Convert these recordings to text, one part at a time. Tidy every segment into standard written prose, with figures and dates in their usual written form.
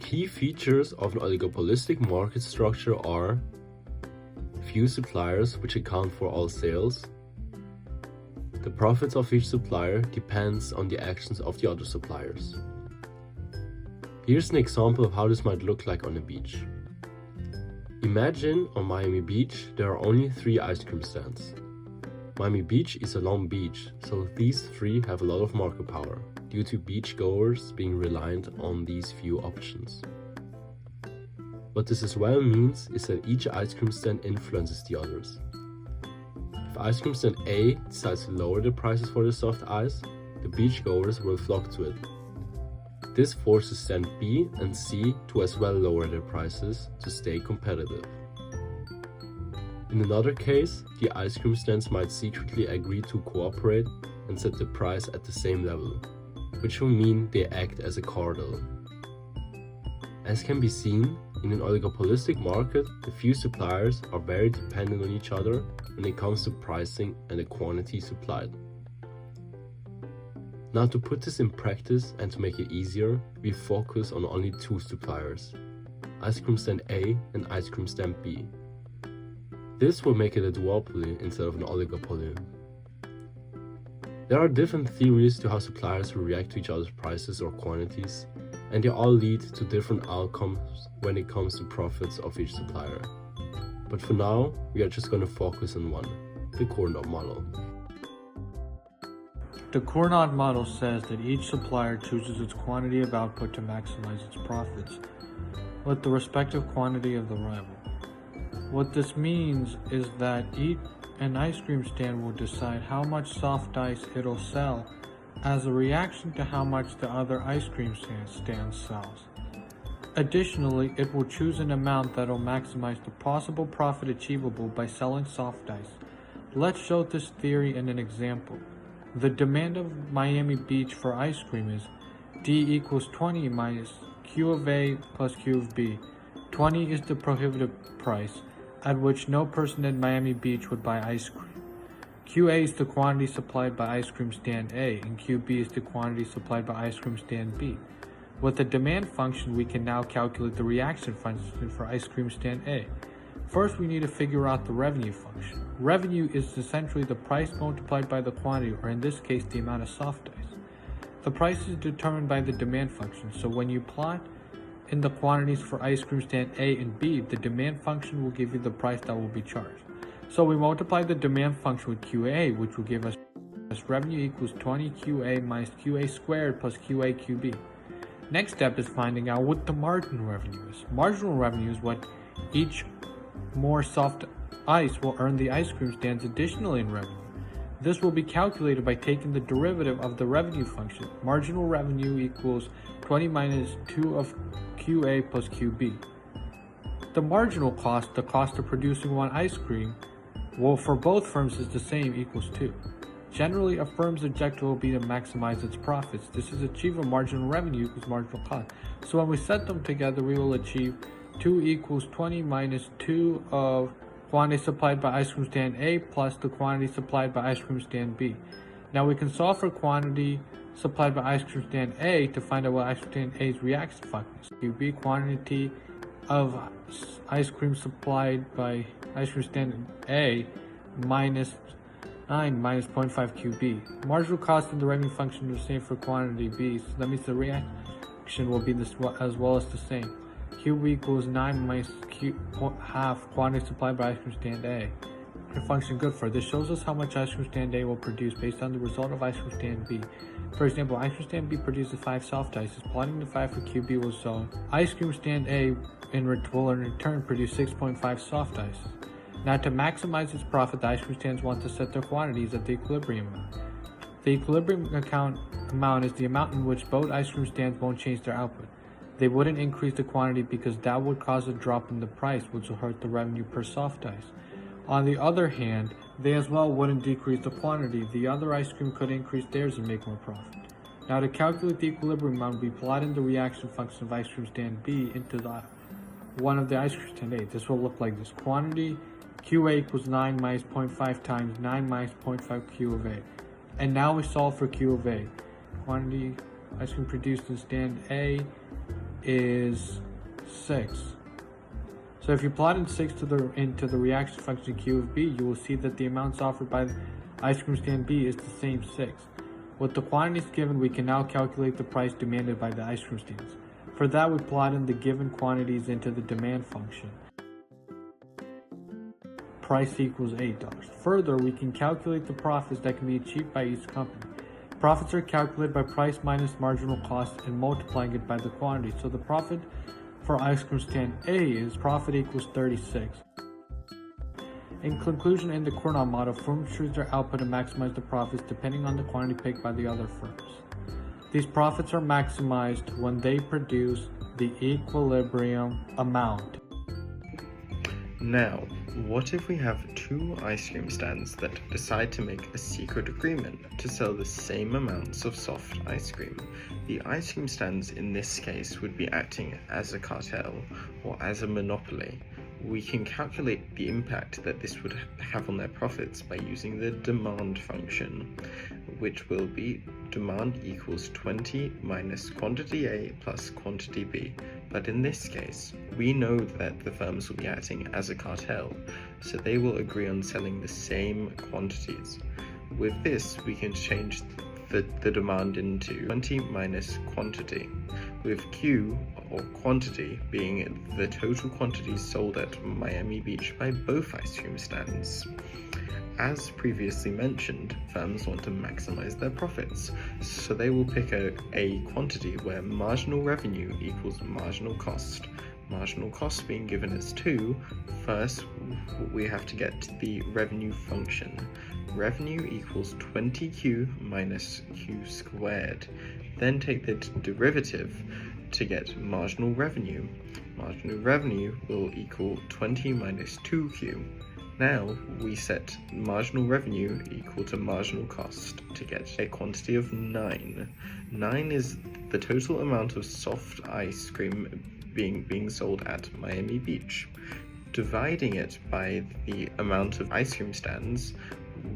key features of an oligopolistic market structure are few suppliers which account for all sales. The profits of each supplier depends on the actions of the other suppliers. Here's an example of how this might look like on a beach. Imagine on Miami Beach there are only 3 ice cream stands. Miami Beach is a long beach, so these 3 have a lot of market power due to beachgoers being reliant on these few options. What this as well means is that each ice cream stand influences the others. If ice cream stand A decides to lower the prices for the soft ice, the beachgoers will flock to it. This forces stand B and C to as well lower their prices to stay competitive. In another case, the ice cream stands might secretly agree to cooperate and set the price at the same level, which will mean they act as a cartel. As can be seen, in an oligopolistic market, the few suppliers are very dependent on each other when it comes to pricing and the quantity supplied. Now, to put this in practice and to make it easier, we focus on only 2 suppliers, ice cream stand A and ice cream stand B. This will make it a duopoly instead of an oligopoly. There are different theories to how suppliers will react to each other's prices or quantities, and they all lead to different outcomes when it comes to profits of each supplier. But for now, we are just going to focus on one, the Cournot model. The Cournot model says that each supplier chooses its quantity of output to maximize its profits with the respective quantity of the rival. What this means is that an ice cream stand will decide how much soft ice it'll sell as a reaction to how much the other ice cream stand sells. Additionally, it will choose an amount that will maximize the possible profit achievable by selling soft ice. Let's show this theory in an example. The demand of Miami Beach for ice cream is D equals 20 minus Q of A plus Q of B. 20 is the prohibitive price at which no person at Miami Beach would buy ice cream. QA is the quantity supplied by ice cream stand A, and QB is the quantity supplied by ice cream stand B. With the demand function, we can now calculate the reaction function for ice cream stand A. First, we need to figure out the revenue function. Revenue is essentially the price multiplied by the quantity, or in this case, the amount of soft ice. The price is determined by the demand function, so when you plot in the quantities for ice cream stand A and B, the demand function will give you the price that will be charged. So we multiply the demand function with QA, which will give us revenue equals 20 QA minus QA squared plus QA QB. Next step is finding out what the marginal revenue is. Marginal revenue is what each more soft ice will earn the ice cream stands additionally in revenue. This will be calculated by taking the derivative of the revenue function. Marginal revenue equals 20 minus 2 of QA plus QB. The marginal cost, the cost of producing one ice cream, well, for both firms is the same, equals 2. Generally, a firm's objective will be to maximize its profits. This is achieve a marginal revenue equals marginal cost. So when we set them together, we will achieve 2 equals 20 minus 2 of quantity supplied by ice cream stand A plus the quantity supplied by ice cream stand B. Now we can solve for quantity supplied by ice cream stand A to find out what ice cream stand A's reaction function is. QB, quantity of ice cream supplied by ice cream stand A minus 9 minus 0.5 QB. Marginal cost and the revenue function are the same for quantity B, so that means the reaction will be this as well as the same. QB equals 9 minus half quantity supplied by ice cream stand A. The function good for this shows us how much ice cream stand A will produce based on the result of ice cream stand B. For example, ice cream stand B produces 5 soft ices. Plotting the 5 for QB will show ice cream stand A will in return produce 6.5 soft ices. Now, to maximize its profit, the ice cream stands want to set their quantities at the equilibrium amount. The equilibrium amount is the amount in which both ice cream stands won't change their output. They wouldn't increase the quantity because that would cause a drop in the price, which will hurt the revenue per soft ice. On the other hand, they as well wouldn't decrease the quantity. The other ice cream could increase theirs and make more profit. Now, to calculate the equilibrium amount, we plot in the reaction function of ice cream stand B into one of the ice cream stand A. This will look like this. Quantity QA equals 9 minus 0.5 times 9 minus 0.5 Q of A. And now we solve for Q of A. Quantity ice cream produced in stand A is 6. So if you plot in 6 into the reaction function Q of B, you will see that the amounts offered by ice cream stand B is the same 6. With the quantities given, we can now calculate the price demanded by the ice cream stands. For that, we plot in the given quantities into the demand function. Price equals $8. Further, we can calculate the profits that can be achieved by each company. Profits are calculated by price minus marginal cost and multiplying it by the quantity. So the profit for ice cream stand A is profit equals 36. In conclusion, in the Cournot model, firms choose their output to maximize the profits depending on the quantity picked by the other firms. These profits are maximized when they produce the equilibrium amount. Now, what if we have two ice cream stands that decide to make a secret agreement to sell the same amounts of soft ice cream? The ice cream stands in this case would be acting as a cartel or as a monopoly. We can calculate the impact that this would have on their profits by using the demand function, which will be demand equals 20 minus quantity A plus quantity B. But in this case, we know that the firms will be acting as a cartel, so they will agree on selling the same quantities. With this, we can change the demand into 20 minus quantity, with Q, or quantity, being the total quantities sold at Miami Beach by both ice cream stands. As previously mentioned, firms want to maximize their profits, so they will pick a quantity where marginal revenue equals marginal cost. Marginal cost being given as 2, first we have to get the revenue function. Revenue equals 20Q minus Q squared. Then take the derivative to get marginal revenue. Marginal revenue will equal 20 minus 2Q. Now we set marginal revenue equal to marginal cost to get a quantity of 9. 9 is the total amount of soft ice cream being sold at Miami Beach. Dividing it by the amount of ice cream stands,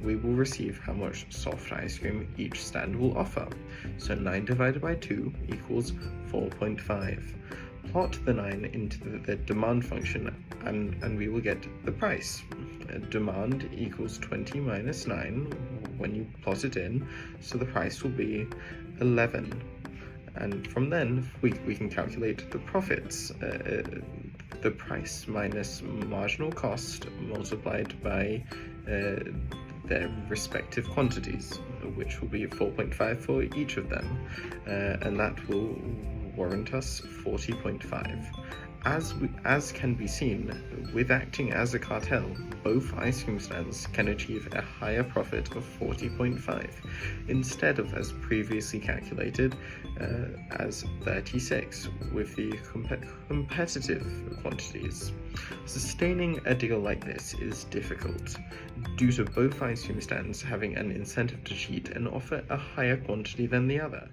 we will receive how much soft ice cream each stand will offer. So 9 divided by 2 equals 4.5. Plot the 9 into the demand function and we will get the price. Demand equals 20 minus 9 when you plot it in, so the price will be 11. And from then, we can calculate the profits. The price minus marginal cost multiplied by their respective quantities, which will be 4.5 for each of them, and that will warrant us 40.5. As can be seen, with acting as a cartel, both ice cream stands can achieve a higher profit of 40.5, instead of, as previously calculated, as 36 with the competitive quantities. Sustaining a deal like this is difficult, due to both ice cream stands having an incentive to cheat and offer a higher quantity than the other.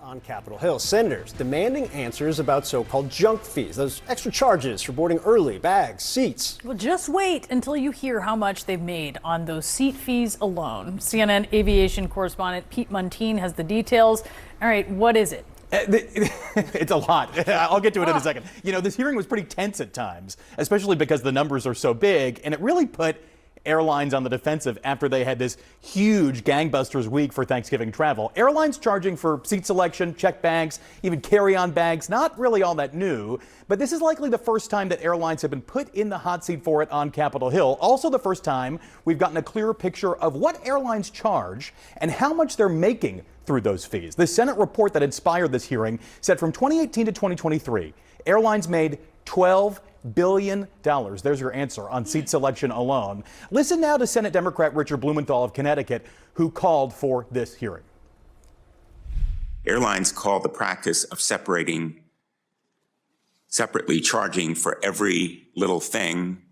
On Capitol Hill, senators demanding answers about so-called junk fees, those extra charges for boarding early, bags, seats. Well, just wait until you hear how much they've made on those seat fees alone. CNN aviation correspondent Pete Muntean has the details. All right, what is it? It's a lot. I'll get to it in a second. You know, this hearing was pretty tense at times, especially because the numbers are so big, and it really put airlines on the defensive after they had this huge gangbusters week for Thanksgiving travel. Airlines charging for seat selection, checked bags, even carry-on bags, not really all that new, but this is likely the first time that airlines have been put in the hot seat for it on Capitol Hill. Also the first time we've gotten a clearer picture of what airlines charge and how much they're making through those fees. The Senate report that inspired this hearing said from 2018 to 2023, airlines made $12 billion. There's your answer on seat selection alone. Listen now to Senate Democrat Richard Blumenthal of Connecticut, who called for this hearing. Airlines call the practice of separately charging for every little thing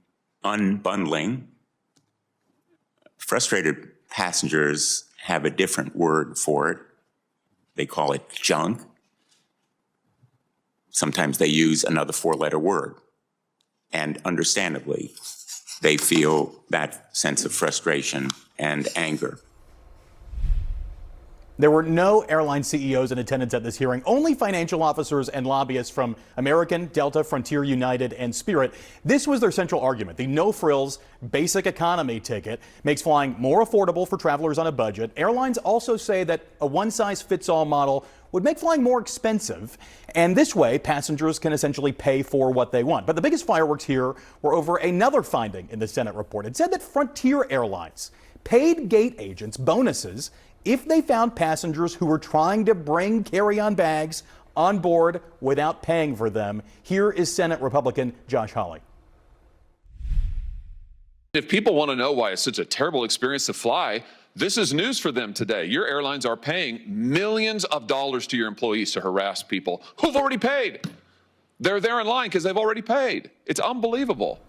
unbundling. Frustrated passengers have a different word for it. They call it junk. Sometimes they use another four-letter word. And understandably, they feel that sense of frustration and anger. There were no airline CEOs in attendance at this hearing, only financial officers and lobbyists from American, Delta, Frontier United, and Spirit. This was their central argument. The no-frills basic economy ticket makes flying more affordable for travelers on a budget. Airlines also say that a one-size-fits-all model would make flying more expensive, and this way passengers can essentially pay for what they want. But the biggest fireworks here were over another finding in the Senate report. It said that Frontier Airlines paid gate agents bonuses if they found passengers who were trying to bring carry-on bags on board without paying for them. Here is Senate Republican Josh Hawley. If people want to know why it's such a terrible experience to fly, this is news for them today. Your airlines are paying millions of dollars to your employees to harass people who've already paid. They're there in line because they've already paid. It's unbelievable.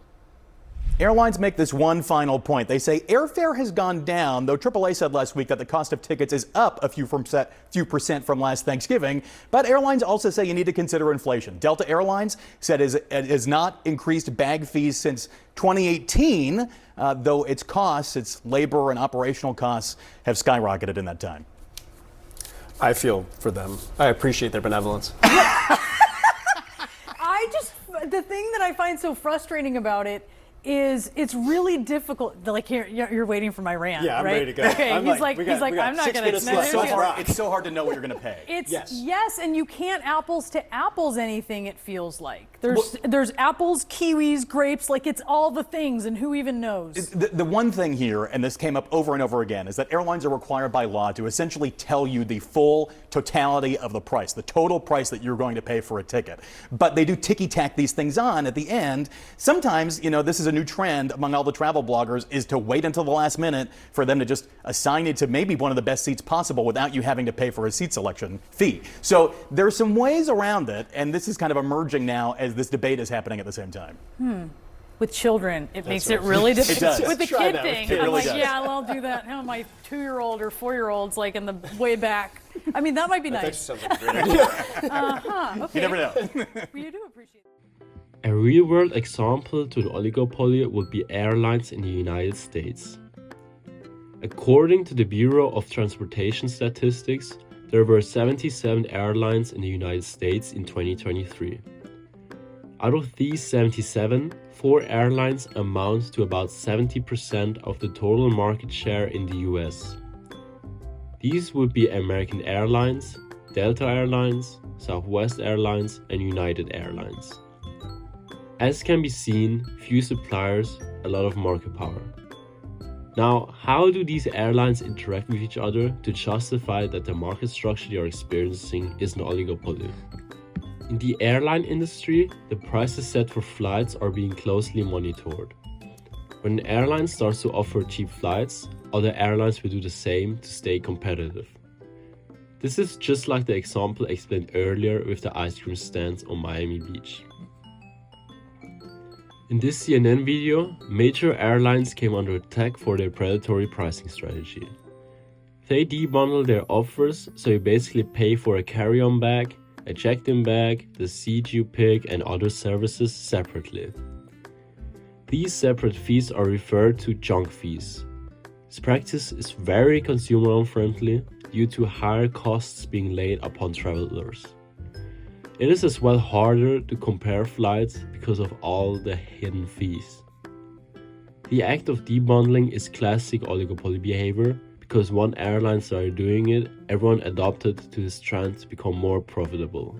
Airlines make this one final point. They say airfare has gone down, though AAA said last week that the cost of tickets is up a few percent from last Thanksgiving. But airlines also say you need to consider inflation. Delta Airlines said it has not increased bag fees since 2018, though its costs, its labor and operational costs, have skyrocketed in that time. I feel for them. I appreciate their benevolence. The thing that I find so frustrating about it is it's really difficult. Like here, you're waiting for my rant, yeah, I'm right? ready to go. Okay, I'm I'm not gonna. It's so hard to know what you're gonna pay. Yes, and you can't apples to apples anything. It feels like there's apples, kiwis, grapes. Like it's all the things, and who even knows? The one thing here, and this came up over and over again, is that airlines are required by law to essentially tell you the full totality of the price, the total price that you're going to pay for a ticket. But they do ticky-tack these things on at the end. Sometimes, this is a new trend among all the travel bloggers, is to wait until the last minute for them to just assign you to maybe one of the best seats possible without you having to pay for a seat selection fee. So there's some ways around it, and this is kind of emerging now as this debate is happening at the same time. With children, it makes it really difficult. With the kid thing, I'm like, yeah, well, I'll do that. Now my 2-year-old or 4-year-old's like in the way back. I mean, that might be nice. Sounds like a great idea. Okay. You never know. We do appreciate it. A real-world example to the oligopoly would be airlines in the United States. According to the Bureau of Transportation Statistics, there were 77 airlines in the United States in 2023. Out of these 77, 4 airlines amount to about 70% of the total market share in the US. These would be American Airlines, Delta Airlines, Southwest Airlines, and United Airlines. As can be seen, few suppliers, a lot of market power. Now, how do these airlines interact with each other to justify that the market structure they are experiencing is an oligopoly? In the airline industry, the prices set for flights are being closely monitored. When an airline starts to offer cheap flights, other airlines will do the same to stay competitive. This is just like the example explained earlier with the ice cream stands on Miami Beach. In this CNN video, major airlines came under attack for their predatory pricing strategy. They debundle their offers, so you basically pay for a carry-on bag, a checked-in bag, the seat you pick, and other services separately. These separate fees are referred to junk fees. This practice is very consumer unfriendly due to higher costs being laid upon travelers. It is as well harder to compare flights because of all the hidden fees. The act of debundling is classic oligopoly behavior. Because one airline started doing it, everyone adopted to this trend to become more profitable.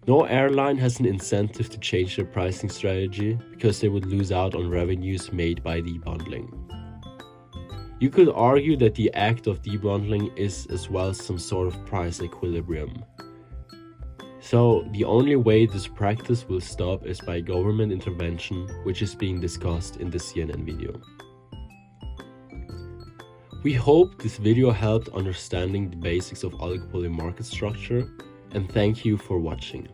No airline has an incentive to change their pricing strategy because they would lose out on revenues made by debundling. You could argue that the act of debundling is as well some sort of price equilibrium. So the only way this practice will stop is by government intervention, which is being discussed in the CNN video. We hope this video helped understanding the basics of oligopoly market structure, and thank you for watching.